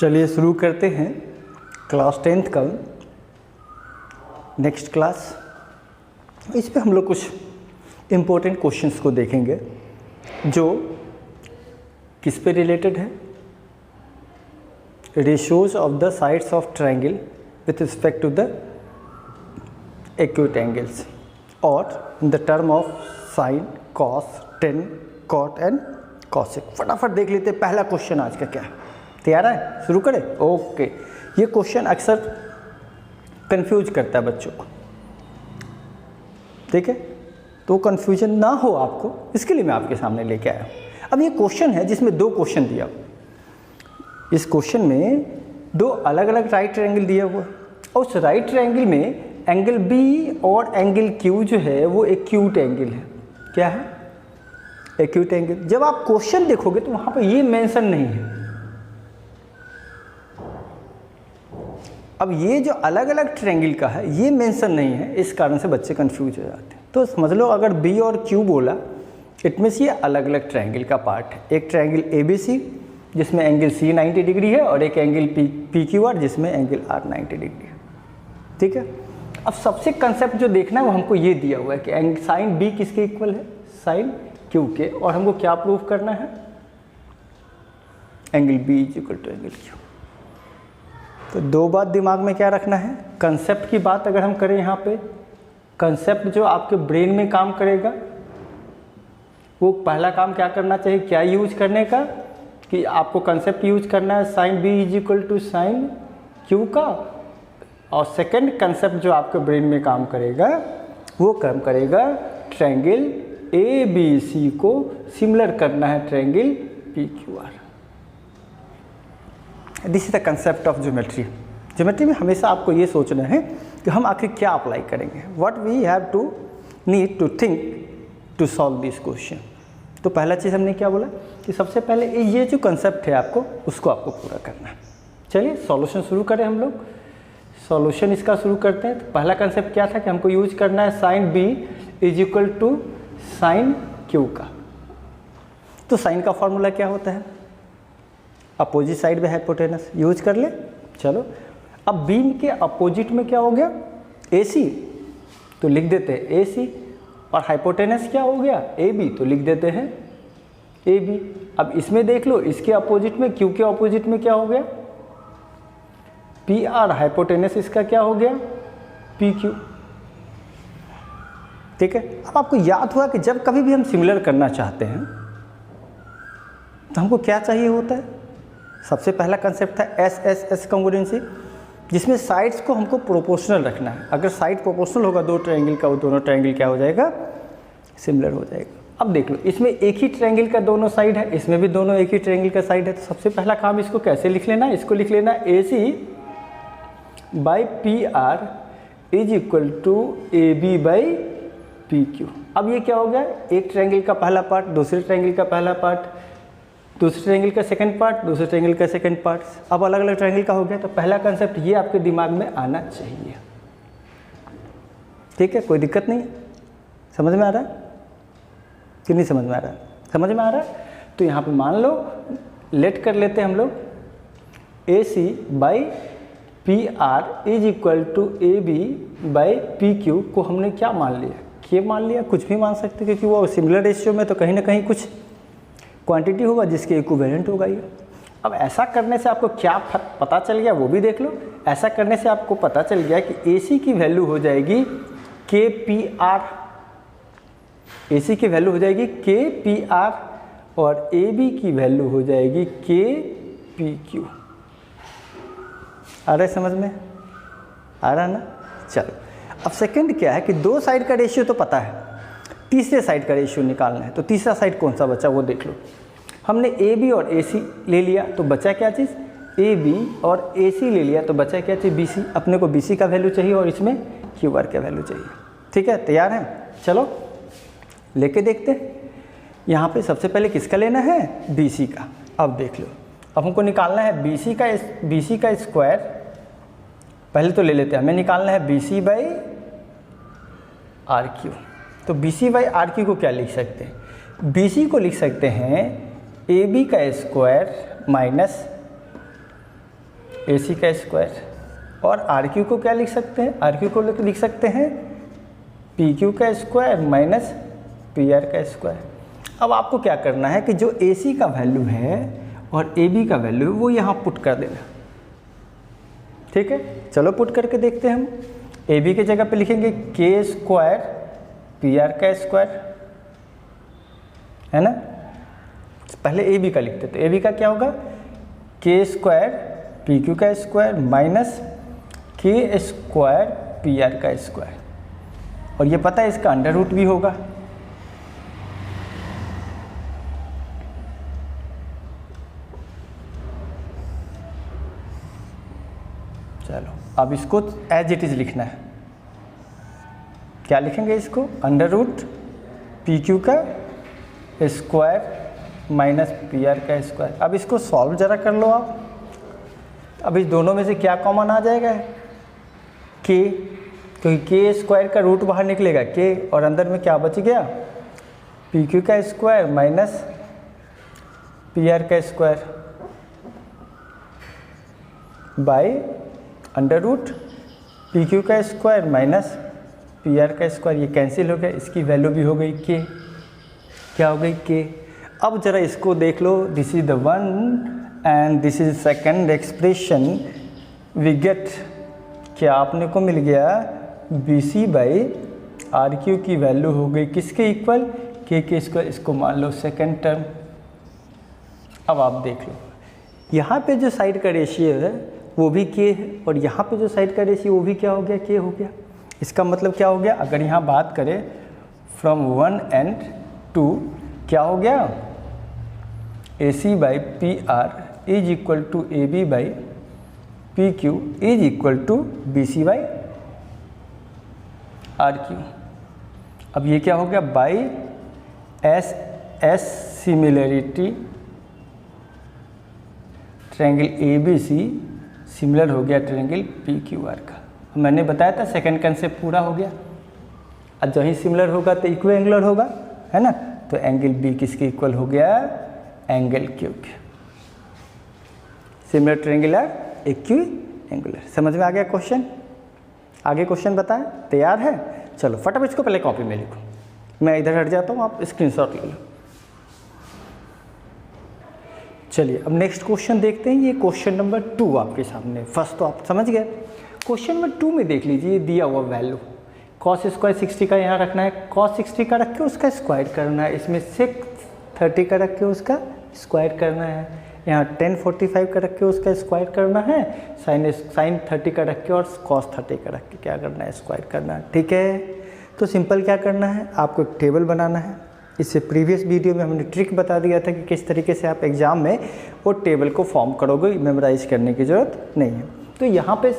चलिए शुरू करते हैं क्लास 10th का नेक्स्ट क्लास। इस पे हम लोग कुछ इम्पोर्टेंट क्वेश्चंस को देखेंगे जो किस पे रिलेटेड है, ratios of the sides of triangle with respect to the acute angles और in the term of sine, cos, tan, cot and cosec. फटाफट देख लेते हैं पहला क्वेश्चन आज का क्या है। तैयार है? शुरू करें। ओके, ये क्वेश्चन अक्सर कंफ्यूज करता है बच्चों को, ठीक है? तो कंफ्यूजन ना हो आपको, इसके लिए मैं आपके सामने लेके आया हूँ। अब ये क्वेश्चन है जिसमें दो क्वेश्चन दिया। इस क्वेश्चन में दो अलग अलग राइट ट्रायंगल दिया हुआ है और उस राइट ट्रायंगल में एंगल बी और एंगल क्यू जो है वो एक्यूट एंगल है। क्या है? Acute angle. जब आप क्वेश्चन देखोगे तो वहाँ पर ये मेंशन नहीं है। अब ये जो अलग अलग ट्रायंगल का है ये मेंशन नहीं है, इस कारण से बच्चे कंफ्यूज हो जाते हैं। तो समझ लो अगर बी और क्यू बोला इट मीन्स ये अलग अलग ट्रायंगल का पार्ट है। एक ट्रायंगल ए बी सी जिसमें एंगल सी 90 डिग्री है और एक एंगल पी क्यू आर जिसमें एंगल आर 90 डिग्री है। ठीक है? अब सबसे कंसेप्ट जो देखना है वो हमको ये दिया हुआ है कि साइन बी किसके इक्वल है? साइन क्यू के। और हमको क्या प्रूफ करना है? Angle B is equal to angle Q. तो दो बात दिमाग में क्या रखना है, कंसेप्ट की बात अगर हम करें यहाँ पे, कंसेप्ट जो आपके ब्रेन में काम करेगा वो पहला काम क्या करना चाहिए, क्या यूज करने का, कि आपको कंसेप्ट यूज करना है sine B is equal to sine Q का। और सेकंड कंसेप्ट जो आपके ब्रेन में काम करेगा वो काम करेगा ट्रायंगल ए बी सी को सिमिलर करना है triangle P Q R. This is the concept of geometry. Geometry में हमेशा आपको ये सोचना है कि हम आखिर क्या अप्लाई करेंगे, what we have to need to think to solve this question. तो पहला चीज़ हमने क्या बोला कि सबसे पहले ये जो कंसेप्ट है उसको आपको पूरा करना है। चलिए सॉल्यूशन शुरू करें हम लोग। सॉल्यूशन इसका शुरू करते हैं। तो पहला कंसेप्ट क्या था कि हमको यूज करना है sine B is equal to sine Q का। तो साइन का फॉर्मूला क्या होता है? अपोजिट साइड में हाइपोटेनस यूज कर ले। चलो, अब बीम के अपोजिट में क्या हो गया? AC, तो लिख देते हैं AC। और हाइपोटेनस क्या हो गया? AB, तो लिख देते हैं AB। अब इसमें देख लो, इसके अपोजिट में Q के अपोजिट में क्या हो गया? PR। हाइपोटेनस इसका क्या हो गया? PQ। ठीक है? अब आपको याद हुआ कि जब कभी भी हम सिमिलर करना चाहते हैं तो हमको क्या चाहिए होता है? सबसे पहला कंसेप्ट था एस कॉन्ग्रुएंसी, जिसमें साइड्स को हमको प्रोपोर्शनल रखना है। अगर साइड प्रोपोर्शनल होगा दो ट्रायंगल का, वो दोनों ट्रायंगल क्या हो जाएगा? सिमिलर हो जाएगा। अब देख लो, इसमें एक ही ट्रायंगल का दोनों साइड है, इसमें भी दोनों एक ही ट्रायंगल का साइड है। तो सबसे पहला काम इसको कैसे लिख लेना है? इसको लिख लेना AC by PR is equal to AB by PQ। अब ये क्या हो गया? एक ट्रायंगल का पहला पार्ट, दूसरे ट्रायंगल का पहला पार्ट, दूसरे ट्रायंगल का सेकंड पार्ट, दूसरे ट्रायंगल का सेकंड पार्ट। अब अलग अलग ट्रायंगल का हो गया। तो पहला कंसेप्ट ये आपके दिमाग में आना चाहिए। ठीक है? कोई दिक्कत नहीं है? समझ में आ रहा है कि नहीं समझ में आ रहा है? समझ में आ रहा है। तो यहाँ पे मान लो, लेट कर लेते हैं हम लोग AC by PR is equal to AB by PQ को हमने क्या मान लिया? के मान लिया। कुछ भी मान सकते क्योंकि वो सिमिलर रेशियो में तो कहीं ना कहीं कुछ क्वांटिटी होगा जिसके इक्विवेलेंट होगा ये। अब ऐसा करने से आपको क्या पता चल गया वो भी देख लो। ऐसा करने से आपको पता चल गया कि AC की वैल्यू हो जाएगी KPR, AC की वैल्यू हो जाएगी KPR और AB की वैल्यू हो जाएगी KPQ। आ रहा है समझ में? आ रहा है ना? चलो, अब सेकंड क्या है कि दो साइड का रेशियो तो पता है, तीसरे साइड का रेशियो निकालना है। तो तीसरा साइड कौन सा बचा वो देख लो। हमने AB और AC ले लिया तो बचा क्या चीज़? AB और AC ले लिया तो बचा क्या चीज़? BC। अपने को BC का वैल्यू चाहिए और इसमें QR का वैल्यू चाहिए। ठीक है? तैयार हैं? चलो लेके देखते हैं। यहाँ पे सबसे पहले किसका लेना है? BC का। अब देख लो, अब हमको निकालना है BC का स्क्वायर। पहले तो ले लेते हैं, हमें निकालना है BC बाई RQ। तो BC बाई RQ को क्या लिख सकते हैं? BC को लिख सकते हैं AB का स्क्वायर माइनस AC का स्क्वायर, और RQ को क्या लिख सकते हैं, RQ को लिख सकते हैं PQ का स्क्वायर माइनस PR का स्क्वायर। अब आपको क्या करना है कि जो AC का वैल्यू है और AB का वैल्यू है वो यहाँ पुट कर देना, ठीक है। चलो पुट करके देखते हैं हम। AB की जगह पे लिखेंगे K स्क्वायर PR का स्क्वायर, है ना। पहले AB का लिखते तो AB का क्या होगा, K स्क्वायर PQ का square minus K square PR का स्क्वायर, और ये पता है इसका अंडर रूट भी होगा। चलो अब इसको एज इट इज लिखना है। क्या लिखेंगे इसको, अंडर रूट PQ का स्क्वायर माइनस PR का स्क्वायर। अब इसको सॉल्व जरा कर लो आप। अब इस दोनों में से क्या कॉमन आ जाएगा, K, क्योंकि K स्क्वायर का रूट बाहर निकलेगा K, और अंदर में क्या बच गया, PQ का स्क्वायर माइनस PR का square by under root PQ का स्क्वायर माइनस PR का स्क्वायर। ये कैंसिल हो गया, इसकी वैल्यू भी हो गई K, क्या हो गई K। अब जरा इसको देख लो, this is the one and this is second expression we get, क्या आपने को मिल गया BC बाई RQ की वैल्यू हो गई किसके इक्वल, K के स्क्वायर। इसको मान लो सेकंड टर्म। अब आप देख लो, यहाँ पे जो साइड का रेशियो है वो भी K है, और यहाँ पे जो साइड का रेशियो वो भी क्या हो गया, K हो गया। इसका मतलब क्या हो गया, अगर यहाँ बात करें फ्रॉम 1 एंड 2, क्या हो गया, AC by PR is equal to AB by PQ is equal to BC by RQ। अब ये क्या हो गया, by S similarity triangle ABC similar हो गया ट्रायंगल PQR का। मैंने बताया था सेकंड कंसेप्ट पूरा हो गया। अब जहीं सिमिलर होगा तो इक्वी एंगुलर होगा, है ना। तो एंगल B किसके इक्वल हो गया, एंगल Q के। Similar triangular equi angular. समझ में आ गया क्वेश्चन। आगे क्वेश्चन बताएं, तैयार है। चलो फटाफट इसको पहले कॉपी में लिखो, मैं इधर हट जाता हूँ, आप स्क्रीनशॉट ले लो। चलिए अब नेक्स्ट क्वेश्चन देखते हैं। ये क्वेश्चन नंबर 2 आपके सामने। फर्स्ट तो आप समझ गए। क्वेश्चन नंबर 2 में देख लीजिए, दिया हुआ वैल्यू cos स्क्वायर 60 का यहाँ रखना है, cos 60 का रख के उसका स्क्वायर करना है, इसमें sec 30 का रख के उसका स्क्वायर करना है, यहाँ tan 45 का रख के उसका स्क्वायर करना है, sin 30 का रख के और cos 30 का रख के क्या करना है, स्क्वायर करना है। ठीक है, तो सिंपल क्या करना है, आपको एक टेबल बनाना है। इससे प्रीवियस वीडियो में हमने ट्रिक बता दिया था कि किस तरीके से आप एग्जाम में वो टेबल को फॉर्म करोगे, मेमोराइज करने की ज़रूरत नहीं है। तो यहाँ पे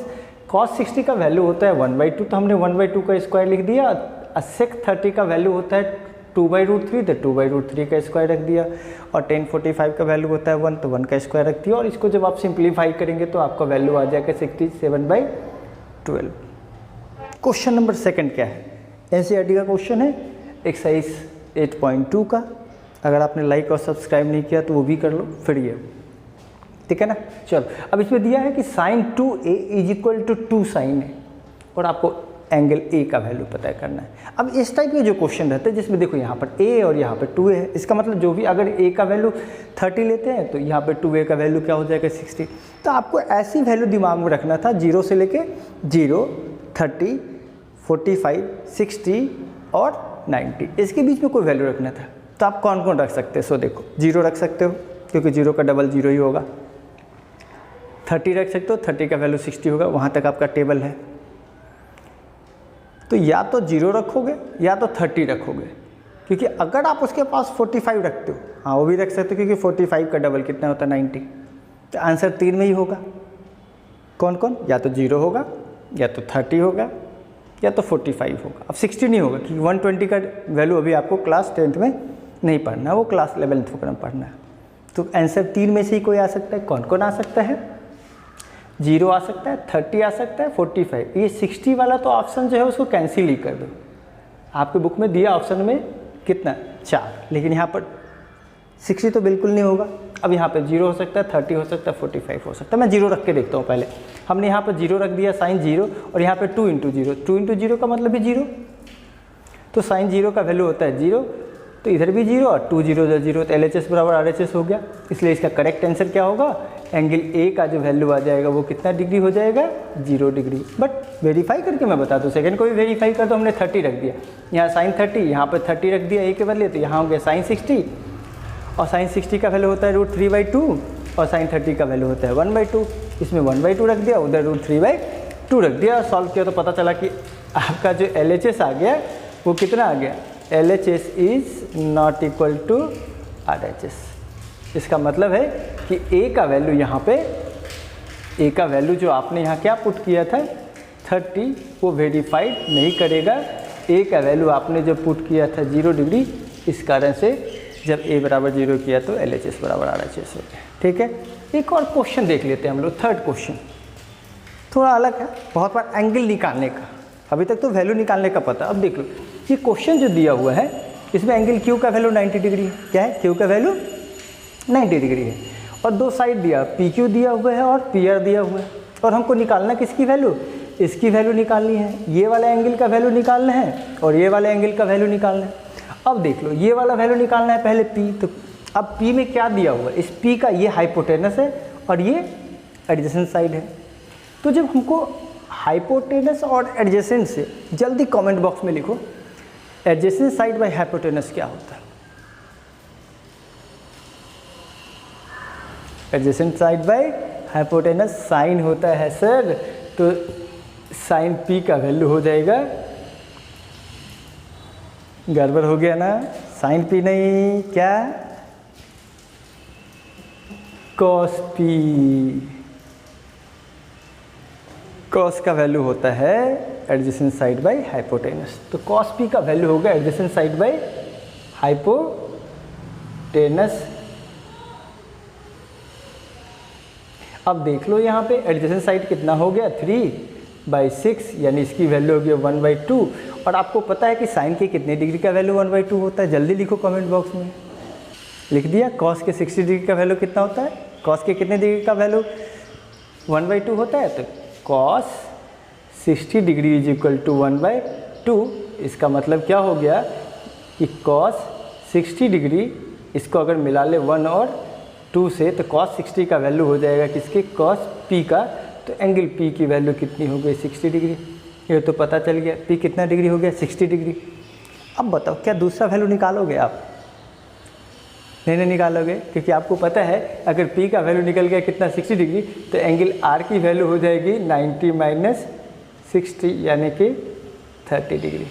cos 60 का वैल्यू होता है 1/2, तो हमने 1/2 का स्क्वायर लिख दिया। sec 30 का वैल्यू होता है 2/√3, तो 2/√3 का स्क्वायर रख दिया। और tan 45 का वैल्यू होता है 1, तो 1 का स्क्वायर रख दिया। और इसको जब आप सिंप्लीफाई करेंगे तो आपका वैल्यू आ जाएगा 67/12। क्वेश्चन नंबर 2 क्या है, NCERT का क्वेश्चन है, एक्सरसाइज 8.2 का। अगर आपने लाइक और सब्सक्राइब नहीं किया तो वो भी कर लो, फ्री है। ठीक है ना। चलो अब इसमें दिया है कि sin 2a is equal to 2 sin a, और आपको एंगल A का वैल्यू पता करना है। अब इस टाइप के जो क्वेश्चन रहते हैं जिसमें देखो यहाँ पर A और यहाँ पर 2a है, इसका मतलब जो भी अगर A का वैल्यू 30 लेते हैं तो यहाँ पर 2a का वैल्यू क्या हो जाएगा 60। तो आपको ऐसी वैल्यू दिमाग में रखना था 0 से लेके 0, 30, 45, 60 और 90, इसके बीच में कोई वैल्यू रखना था। तो आप कौन कौन रख सकते हैं, सो देखो 0 रख सकते हो क्योंकि 0 का डबल 0 ही होगा, 30 रख सकते हो, 30 का वैल्यू 60 होगा, वहाँ तक आपका टेबल है। तो या तो 0 रखोगे या तो 30 रखोगे, क्योंकि अगर आप उसके पास 45 रखते हो, हाँ वो भी रख सकते हो क्योंकि 45 का डबल कितना होता है 90। तो आंसर 3 में ही होगा। कौन कौन, या तो 0 होगा या तो 30 होगा या तो 45 होगा। अब 60 नहीं होगा क्योंकि 120 का वैल्यू अभी आपको क्लास 10th में नहीं पढ़ना है, वो क्लास 11th में पढ़ना है। तो आंसर 3 में से ही कोई आ सकता है। कौन कौन आ सकता है, 0 आ सकता है, 30 आ सकता है, 45। ये 60 वाला तो ऑप्शन जो है उसको कैंसिल ही कर दो। आपके बुक में दिया ऑप्शन में कितना 4, लेकिन यहाँ पर 60 तो बिल्कुल नहीं होगा। अब यहाँ पे 0 हो सकता है, 30 हो सकता है, 45 हो सकता है। मैं 0 रख के देखता हूँ पहले। हमने यहाँ पर 0 रख दिया, साइन 0, और यहाँ पे 2 इंटू 0, 2 इंटू 0 का मतलब भी 0, तो साइन 0 का वैल्यू होता है 0, तो इधर भी 0 और 2 0 0, तो LHS बराबर RHS हो गया। इसलिए इसका करेक्ट आंसर क्या होगा, एंगल ए का जो वैल्यू आ जाएगा वो कितना डिग्री हो जाएगा, 0 डिग्री। बट वेरीफाई करके मैं बता दूँ, सेकंड को भी वेरीफाई कर दो। हमने 30 रख दिया, यहाँ साइन 30, यहाँ पर 30 रख दिया ए के बदले, तो यहाँ हो गया साइन 60, और साइन 60 का वैल्यू होता है √3/2, और साइन 30 का वैल्यू होता है 1/2। इसमें 1/2 रख दिया, उधर √3/2 रख दिया, सॉल्व किया तो पता चला कि आपका जो LHS आ गया वो कितना आ गया, LHS is not equal to RHS। इसका मतलब है कि ए का वैल्यू यहाँ पे, ए का वैल्यू जो आपने यहाँ क्या पुट किया था 30, वो वेरीफाइड नहीं करेगा। ए का वैल्यू आपने जो पुट किया था 0 डिग्री, इस कारण से जब ए बराबर 0 किया तो LHS बराबर RHS हो गया। ठीक है, एक और क्वेश्चन देख लेते हैं हम लोग। थर्ड क्वेश्चन थोड़ा अलग है, बहुत बार एंगल निकालने का, अभी तक तो वैल्यू निकालने का पता। अब देख लो ये क्वेश्चन जो दिया हुआ है, इसमें एंगल क्यू का वैल्यू 90 डिग्री है। क्या है, क्यू का वैल्यू 90 डिग्री है, और दो साइड दिया, PQ दिया हुआ है और PR दिया हुआ है, और हमको निकालना किसकी वैल्यू, इसकी वैल्यू निकालनी है। ये वाला एंगल का वैल्यू निकालना है और ये वाला एंगल का वैल्यू निकालना है। अब देख लो ये वाला वैल्यू निकालना है पहले P, तो अब P में क्या दिया हुआ है, इस P का ये हाइपोटेनस है और ये एडजेसेंट साइड है। तो जब हमको हाइपोटेनस और एडजेसेंट से, जल्दी कमेंट बॉक्स में लिखो एडजेसेंट साइड बाय हाइपोटेनस क्या होता है। Adjacent side by hypotenuse sine होता है सर, तो साइन P का वैल्यू हो जाएगा, गड़बड़ हो गया ना, साइन P नहीं, क्या कॉस P। कॉस का वैल्यू होता है एडजेसेंट साइड बाय हाइपोटेनस, तो कॉस P का वैल्यू होगा एडजेसेंट साइड बाय हाइपोटेनस। अब देख लो यहाँ पे एडजेसेंट साइड कितना हो गया 3/6, यानी इसकी वैल्यू हो गया 1/2। और आपको पता है कि साइन के कितने डिग्री का वैल्यू 1/2 होता है, जल्दी लिखो कमेंट बॉक्स में। लिख दिया, कॉस के 60 डिग्री का वैल्यू कितना होता है, कॉस के कितने डिग्री का वैल्यू 1/2 होता है, तो cos 60 degree is equal to 1/2। इसका मतलब क्या हो गया कि कॉस 60 डिग्री, इसको अगर मिला ले 1 और 2 से, तो कॉस 60 का वैल्यू हो जाएगा किसके, कॉस P का। तो एंगल P की वैल्यू कितनी हो गई 60 डिग्री, ये तो पता चल गया P कितना डिग्री हो गया 60 डिग्री। अब बताओ क्या दूसरा वैल्यू निकालोगे आप, नहीं निकालोगे, क्योंकि आपको पता है अगर P का वैल्यू निकल गया कितना 60 डिग्री, तो एंगल R की वैल्यू हो जाएगी 90 - 60 यानी कि 30 डिग्री।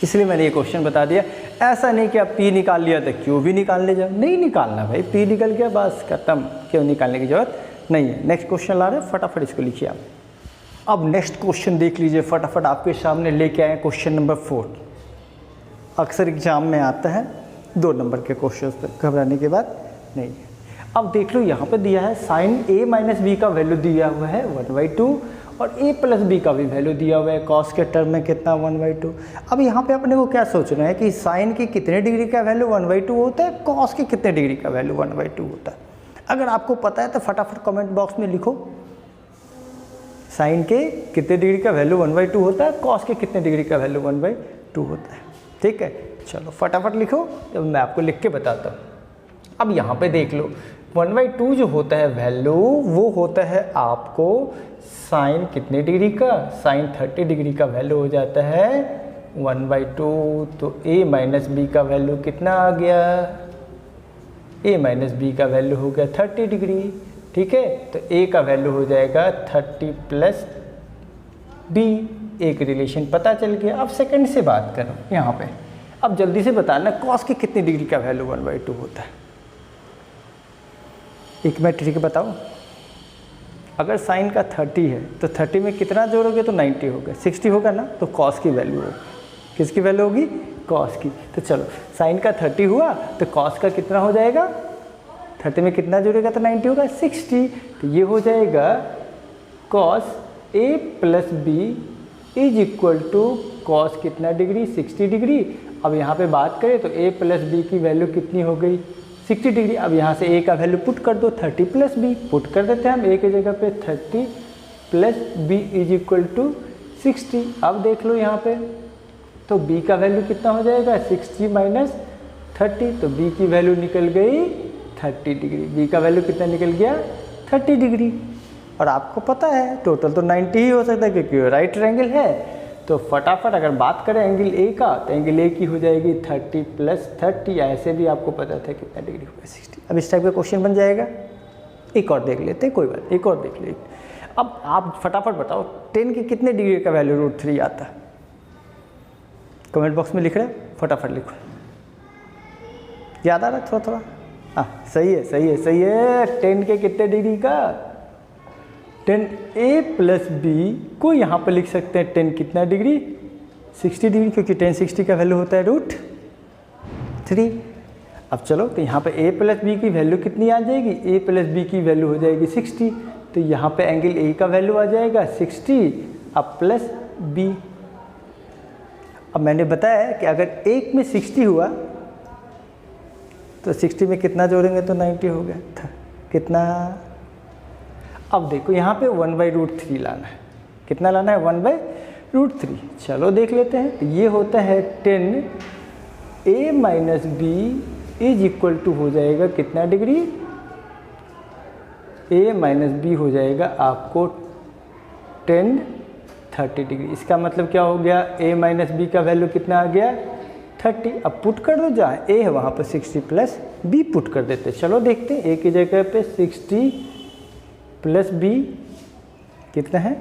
इसलिए मैंने ये क्वेश्चन बता दिया। ऐसा नहीं कि आप P निकाल लिया तो Q भी निकाल ले जाओ, नहीं निकालना भाई, P निकल गया बस खत्म, क्यों निकालने की जरूरत नहीं है। नेक्स्ट क्वेश्चन ला रहे हैं, फटाफट इसको लिखिए आप। अब नेक्स्ट क्वेश्चन देख लीजिए फटाफट, आपके सामने लेके आए क्वेश्चन नंबर 4। अक्सर एग्जाम में आता है 2 नंबर के क्वेश्चन पे, घबराने की बात नहीं है। अब देख लो यहाँ पे दिया है साइन A - B का वैल्यू दिया हुआ है 1/2, और A + B का भी वैल्यू दिया हुआ है कॉस के टर्म में कितना 1/2। अब यहाँ पे अपने को क्या सोचना है कि साइन के कितने डिग्री का वैल्यू 1/2 होता है, कॉस के कितने डिग्री का वैल्यू 1/2 होता है। अगर आपको पता है तो फटाफट कमेंट बॉक्स में लिखो साइन के कितने डिग्री का वैल्यू 1/2 होता है, कॉस के कितने डिग्री का वैल्यू 1/2 होता है। ठीक है, चलो फटाफट लिखो, जब मैं आपको लिख के बताता हूँ। अब यहाँ पे देख लो 1/2 जो होता है वैल्यू, वो होता है आपको साइन कितने डिग्री का, साइन 30 डिग्री का वैल्यू हो जाता है 1/2। तो A - B का वैल्यू कितना आ गया, A - B का वैल्यू हो गया 30 डिग्री। ठीक है, तो A का वैल्यू हो जाएगा 30 + B, एक रिलेशन पता चल गया। अब सेकंड से बात करो यहाँ पे, अब जल्दी से बताना कॉस के कितने डिग्री का वैल्यू 1/2 होता है। एक मैं ट्रिक बताऊँ, अगर साइन का 30 है तो 30 में कितना जोड़ोगे तो 90 होगा, 60 होगा ना, तो कॉस की वैल्यू होगी, किसकी वैल्यू होगी, कॉस की। तो चलो साइन का 30 हुआ तो कॉस का कितना हो जाएगा, 30 में कितना जोड़ेगा तो 90 होगा, 60। तो ये हो जाएगा cos A + B is equal to cos कितना डिग्री 60 डिग्री। अब यहाँ पे बात करें तो A + B की वैल्यू कितनी हो गई 60 डिग्री। अब यहाँ से ए का वैल्यू पुट कर दो, 30 प्लस बी पुट कर देते हैं हम ए की जगह पे, 30 plus B is equal to 60। अब देख लो यहाँ पे तो b का वैल्यू कितना हो जाएगा, 60 माइनस 30, तो b की वैल्यू निकल गई 30 डिग्री। b का वैल्यू कितना निकल गया, 30 डिग्री। और आपको पता है टोटल तो 90 ही हो सकता है क्योंकि राइट एंगल है। तो फटाफट अगर बात करें एंगल ए का तो एंगल ए की हो जाएगी 30 प्लस 30, ऐसे भी आपको पता था कितना डिग्री होगा, 60। अब इस टाइप का क्वेश्चन बन जाएगा। एक और देख लेते हैं, कोई बात, एक और देख लेते। अब आप फटाफट बताओ 10 के कितने डिग्री का वैल्यू √3 आता है? कमेंट बॉक्स में लिख रहे हैं, फटाफट लिखो। याद आ रहा है थोड़ा थोड़ा? हाँ सही है सही है सही है। 10 के कितने डिग्री का, 10a प्लस बी को यहाँ पर लिख सकते हैं 10 कितना डिग्री, 60 डिग्री, क्योंकि 10 60 का वैल्यू होता है √3। अब चलो तो यहाँ पे a प्लस बी की वैल्यू कितनी आ जाएगी, a प्लस बी की वैल्यू हो जाएगी 60, तो यहाँ पे एंगल a का वैल्यू आ जाएगा 60 अब प्लस b। अब मैंने बताया कि अगर एक में 60 हुआ तो 60 में कितना जोड़ेंगे तो 90 हो गया था कितना। अब देखो यहाँ पे 1/√3 लाना है, कितना लाना है, 1/√3। चलो देख लेते हैं। तो ये होता है 10a minus B is equal to हो जाएगा कितना डिग्री, a माइनस बी हो जाएगा आपको 30 डिग्री। इसका मतलब क्या हो गया, a माइनस बी का वैल्यू कितना आ गया 30। अब पुट कर दो, जहाँ a है वहाँ पर 60 प्लस b पुट कर देते। चलो देखते हैं, a की जगह पे 60 प्लस b कितना है,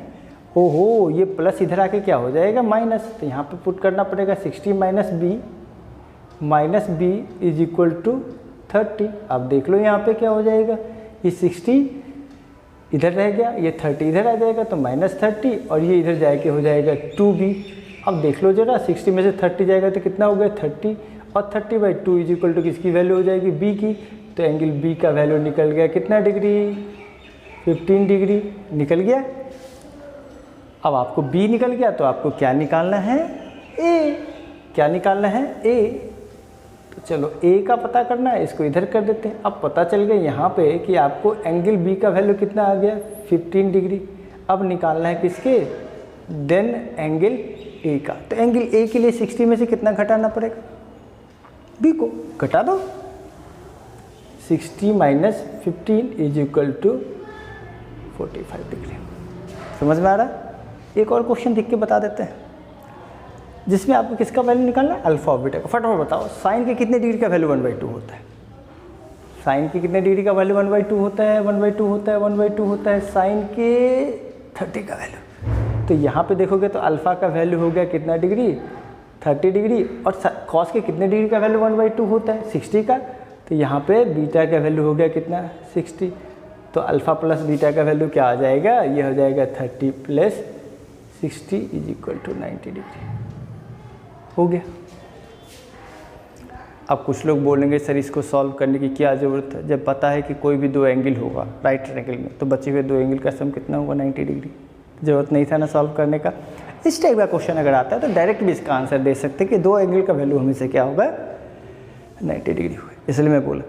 ओहो ये प्लस इधर आके क्या हो जाएगा माइनस, तो यहाँ पे पुट करना पड़ेगा 60 minus b is equal to 30। अब देख लो यहाँ पे क्या हो जाएगा, ये 60 इधर रह गया, ये 30 इधर आ जाएगा तो -30, और ये इधर जाके हो जाएगा 2b। अब देख लो जरा, 60 में से 30 जाएगा तो कितना हो गया 30, और 30/2 इज इक्वल टू किसकी वैल्यू हो जाएगी, b की। तो एंगल b का वैल्यू निकल गया कितना डिग्री, 15 डिग्री निकल गया। अब आपको b निकल गया तो आपको क्या निकालना है, a। क्या निकालना है, a। तो चलो a का पता करना है, इसको इधर कर देते हैं। अब पता चल गया यहाँ पे कि आपको एंगल b का वैल्यू कितना आ गया, 15 डिग्री। अब निकालना है किसके, देन एंगल a का। तो एंगल a के लिए 60 में से कितना घटाना पड़ेगा, b को घटा दो, 60 माइनस 15 इज इक्वल टू 45 डिग्री। समझ में आ रहा है? एक और क्वेश्चन देख के बता देते हैं, जिसमें आपको किसका वैल्यू निकालना है, अल्फा और बीटा का। फटाफट बताओ, साइन के कितने डिग्री का वैल्यू 1/2 होता है, साइन के कितने डिग्री का वैल्यू 1/2 होता है, 1/2 होता है, 1/2 होता है, साइन के 30 का वैल्यू। तो यहाँ पे देखोगे तो अल्फा का वैल्यू हो गया कितना डिग्री, 30 डिग्री, और कॉस के कितने डिग्री का वैल्यू 1/2 होता है, 60 का। तो यहाँ पे बीटा का वैल्यू हो गया कितना, 60। तो अल्फ़ा प्लस बीटा का वैल्यू क्या आ जाएगा, ये हो जाएगा 30 प्लस 60 इज इक्वल टू 90 डिग्री। हो गया। अब कुछ लोग बोलेंगे सर इसको सॉल्व करने की क्या ज़रूरत है, जब पता है कि कोई भी दो एंगल होगा राइट एंगल में, तो बचे हुए दो एंगल का सम कितना होगा, 90 डिग्री। ज़रूरत नहीं था ना सॉल्व करने का। इस टाइप का क्वेश्चन अगर आता है तो डायरेक्ट भी इसका आंसर दे सकते हैं कि दो एंगल का वैल्यू हमेशा क्या होगा, 90 डिग्री होगा। इसलिए मैं बोला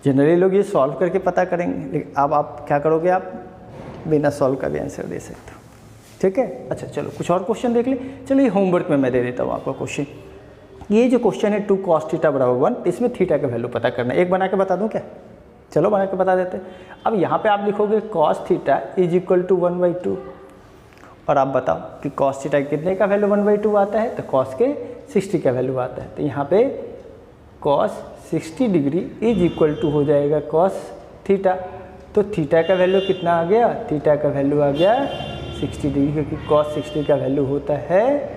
जनरली लोग ये सॉल्व करके पता करेंगे, लेकिन अब आप क्या करोगे, आप बिना सॉल्व का भी आंसर दे सकते हो। ठीक है, अच्छा चलो कुछ और क्वेश्चन देख ले। चलो ये होमवर्क में मैं दे देता हूँ आपका क्वेश्चन। ये जो क्वेश्चन है 2 cos θ = 1, इसमें थीटा का वैल्यू पता करना है। एक बना के बता दूँ क्या, चलो बना के बता देते हैं। अब यहाँ पे आप लिखोगे cos θ = 1/2, और आप बताओ कि cos θ कितने का वैल्यू 1/2 आता है, तो cos के 60 का वैल्यू आता है। तो यहाँ पे cos 60 degree is equal to हो जाएगा cos θ। तो थीटा का वैल्यू कितना आ गया, थीटा का वैल्यू आ गया 60 डिग्री, क्योंकि cos 60 का वैल्यू होता है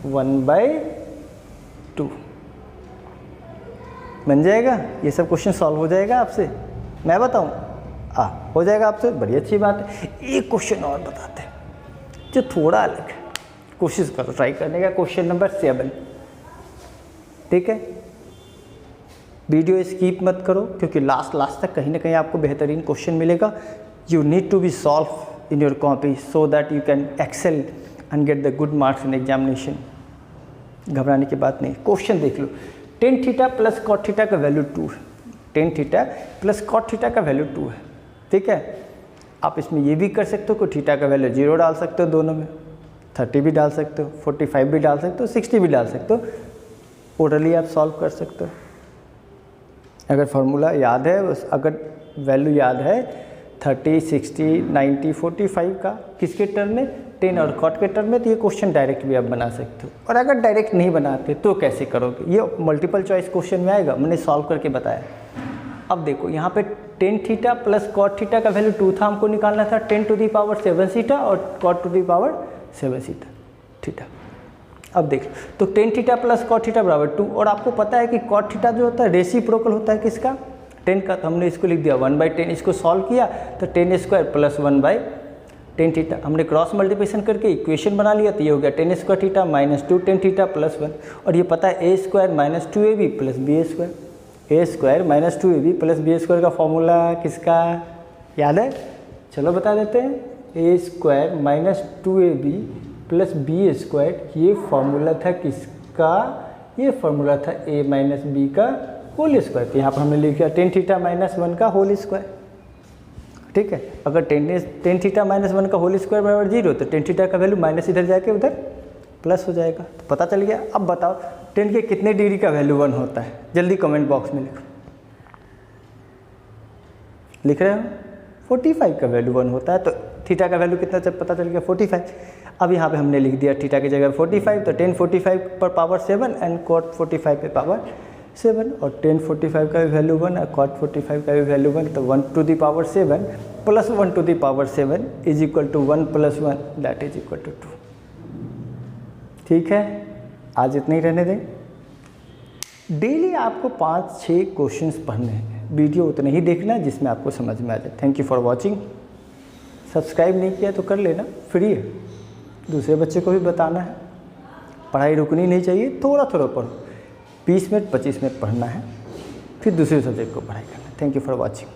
1/2। बन जाएगा, ये सब क्वेश्चन सॉल्व हो जाएगा आपसे, मैं बताऊं, हो जाएगा आपसे, बड़ी अच्छी बात है। एक क्वेश्चन और बताते हैं जो थोड़ा अलग है, कोशिश करो ट्राई करने का। क्वेश्चन नंबर 7, ठीक है, वीडियो स्किप मत करो, क्योंकि लास्ट तक कहीं ना कहीं आपको बेहतरीन क्वेश्चन मिलेगा। You need to be solve in your copy so that you can excel and get the good marks in examination. घबराने की बात नहीं। क्वेश्चन देख लो, tan theta plus cot theta का वैल्यू 2 है, tan theta plus cot theta का value 2 है, ठीक है। आप इसमें ये भी कर सकते हो कि थीटा का वैल्यू 0 डाल सकते हो, दोनों में 30 भी डाल सकते हो, 45 भी डाल सकते हो, 60 भी डाल सकते हो। ओरली आप सॉल्व कर सकते हो अगर फार्मूला याद है, अगर वैल्यू याद है 30, 60, 90, 45 का किसके टर्म में, टेन और कॉट के टर्म में, तो ये क्वेश्चन डायरेक्ट भी आप बना सकते हो। और अगर डायरेक्ट नहीं बनाते तो कैसे करोगे, ये मल्टीपल चॉइस क्वेश्चन में आएगा, मैंने सॉल्व करके बताया। अब देखो यहाँ पे tan theta plus cot theta का वैल्यू 2 था, हमको निकालना था 10⁻7 थीटा और cot⁻7 थीटा। अब देख तो tan theta plus cot theta बराबर 2, और आपको पता है कि कॉट थीटा जो होता है रेसिप्रोकल होता है किसका, 10 का, तो हमने इसको लिख दिया 1/10। इसको सॉल्व किया तो 10² प्लस 1/10 थीटा, हमने क्रॉस मल्टीप्लिकेशन करके इक्वेशन बना लिया, तो ये हो गया 10² थीटा माइनस 2 10 थीटा प्लस 1। और ये पता है a² minus 2ab plus b², a² minus 2ab plus b² का फॉर्मूला किसका याद है, चलो बता देते हैं, a² minus 2ab plus b², ये फॉर्मूला था किसका, ये फॉर्मूला था a माइनस b का होल स्क्वायर। तो यहाँ पर हमने लिखा 10 थीटा माइनस 1 का होल स्क्वायर, ठीक है। अगर 10 थीटा माइनस 1 का होल स्क्वायर बराबर 0, तो 10 थीटा का वैल्यू माइनस इधर जाके उधर प्लस हो जाएगा, तो पता चल गया। अब बताओ 10 के कितने डिग्री का वैल्यू 1 होता है, जल्दी कमेंट बॉक्स में लिखो, लिख रहे हो 45 का वैल्यू 1 होता है, तो थीटा का वैल्यू कितना पता चल गया 45। अब यहाँ पे हमने लिख दिया थीटा की जगह 45, तो 10 45 पर पावर 7 एंड कॉट 45 पे पावर 7, और 10 45 का भी वैल्यू 1 और कॉट 45 का भी वैल्यू 1, तो 1⁻7 plus 1⁻7 is equal to 1 + 1 that is equal to 2। ठीक है, आज इतना ही रहने दें। डेली आपको 5-6 क्वेश्चंस पढ़ने हैं, वीडियो उतने ही देखना है जिसमें आपको समझ में आ जाए। Thank you for watching. Subscribe नहीं किया तो कर लेना, फ्री है, दूसरे बच्चे को भी बताना है। पढ़ाई रुकनी नहीं चाहिए, थोड़ा थोड़ा पढ़ो, 20 मिनट 25 मिनट पढ़ना है, फिर दूसरे सब्जेक्ट को पढ़ाई करना है। Thank you for watching.